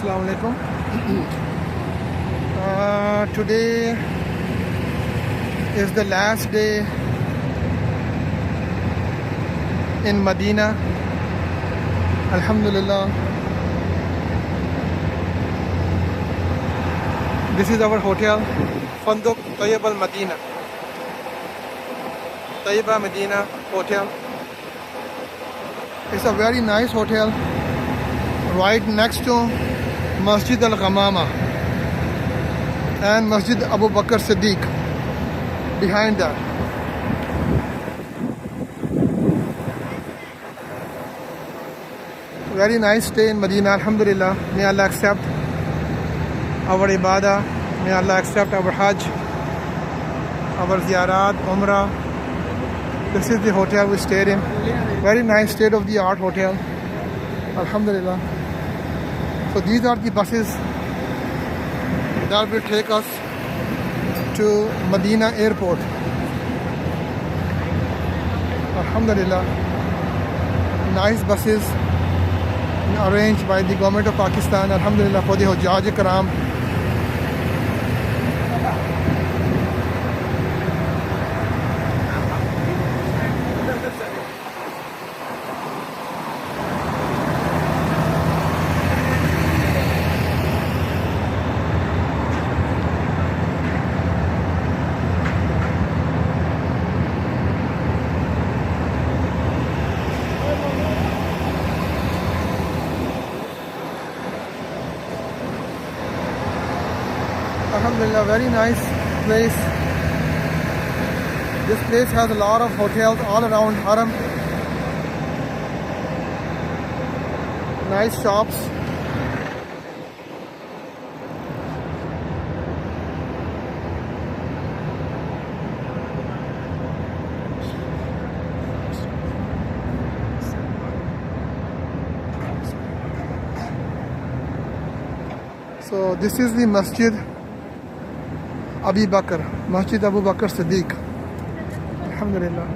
Assalamu alaikum. Today is the last day in Medina. Alhamdulillah. This is our hotel, Fanduk Tayyib Al Madina. Tayyiba Medina Hotel. It's a very nice hotel right next to Masjid Al Ghamama and Masjid Abu Bakr Siddiq behind that. Very nice stay in Medina, alhamdulillah. May Allah accept our ibadah, may Allah accept our hajj, our ziyarat, umrah. This is the hotel we stayed in. Very nice state-of-the-art hotel, alhamdulillah. So these are the buses that will take us to Medina airport. Alhamdulillah. Nice buses arranged by the government of Pakistan, alhamdulillah, for the Hujjaj Karam. Alhamdulillah, very nice place. This place has a lot of hotels all around Haram. Nice shops. So this is the Masjid Abu Bakr, Masjid Abu Bakr Siddiq. Alhamdulillah.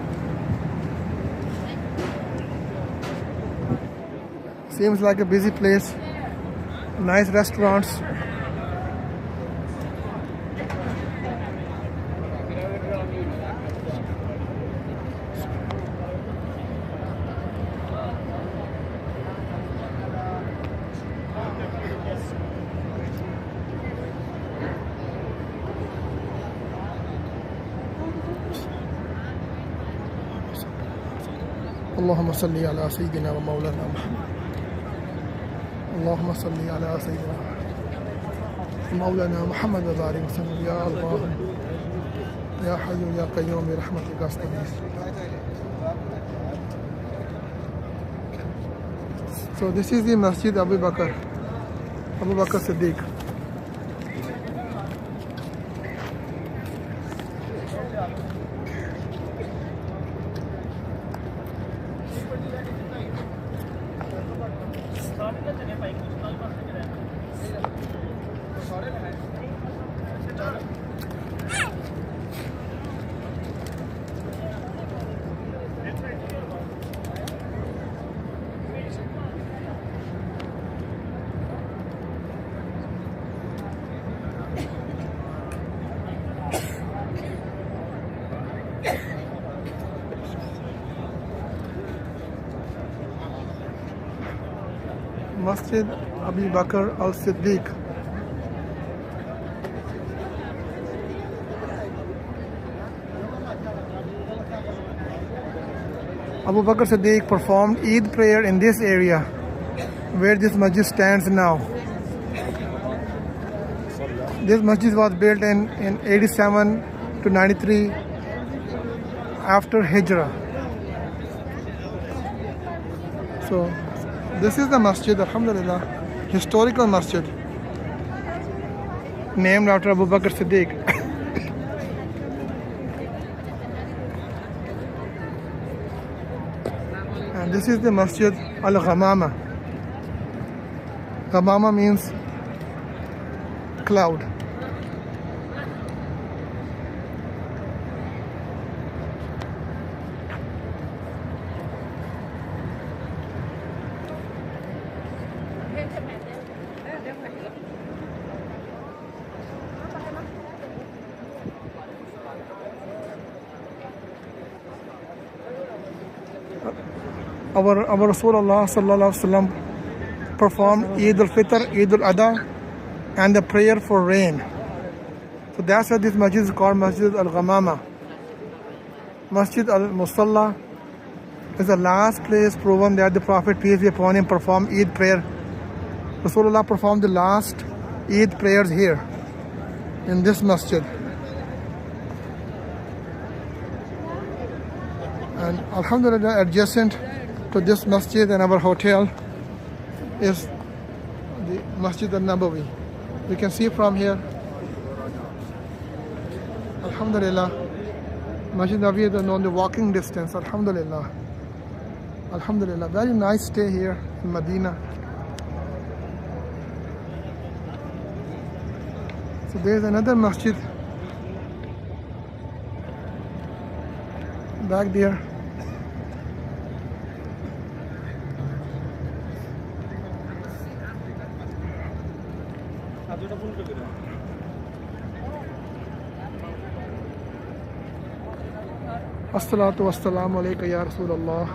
Seems like a busy place. Nice restaurants. اللهم صل على سيدنا ومولانا محمد. اللهم صل على سيدنا مولانا محمد وبارك وسلم. يا الله يا حي يا قيوم برحمتك استغيث. So this is the Masjid Abu Bakr Siddiq. Masjid Abu Bakr al-Siddiq. Abu Bakr Siddiq performed Eid prayer in this area where this masjid stands now. This masjid was built in 87 to 93 after Hijrah. So this is the masjid, alhamdulillah, historical masjid named after Abu Bakr Siddiq. And this is the Masjid Al Ghamama. Ghamama means cloud. our Rasulullah sallallahu alaihi wasallam performed Eid al-Fitr, Eid al-Adha, and the prayer for rain. So that's why this masjid is called Masjid al-Ghamama. Masjid al-Musalla is the last place proven that the Prophet, peace be upon him, performed Eid prayer. Rasulullah performed the last Eid prayers here in this masjid. And alhamdulillah, adjacent to this masjid and our hotel is the Masjid al-Nabawi. You can see from here, alhamdulillah, Masjid al-Nabawi is on the walking distance. Alhamdulillah, alhamdulillah, very nice stay here in Medina. So there is another masjid back there. As-salatu was-salamu alayka ya Rasulullah.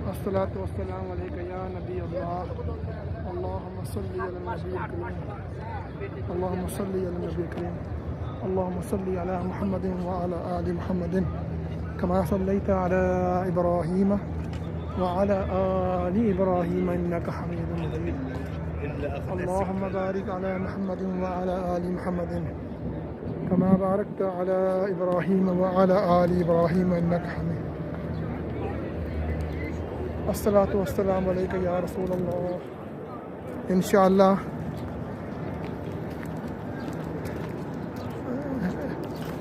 As-salatu was-salamu alayka ya Nabi Allah. Allahumma salli ala Nabi al-Kareem. Allahumma salli ala Nabi al-Kareem. Allahumma salli ala Muhammadin wa ala ali Muhammadin. Kama sallaita ala Ibrahim wa ala ali Ibrahim innaka Hamidun Majid. Allahumma barik ala Muhammadin wa ala ali Muhammadin. كما باركت على إبراهيم وعلى آل إبراهيم إنك حميد. الصلاة والسلام عليك يا رسول الله. Inshallah,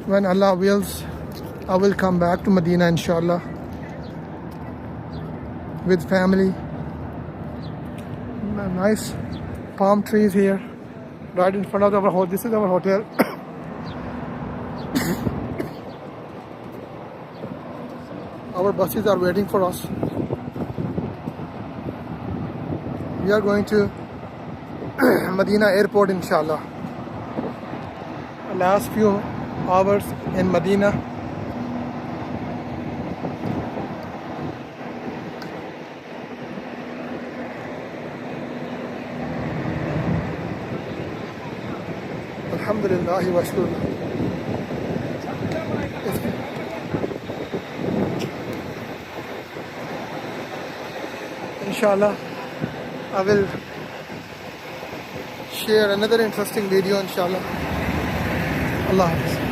when Allah wills, I will come back to Medina, inshallah, with family. Nice palm trees here, right in front of our hotel. This is our hotel. Our buses are waiting for us. We are going to Medina airport, inshallah. Last few hours in Medina. Alhamdulillah wa shukr. Inshallah, I will share another interesting video, inshallah. Allah Hafiz.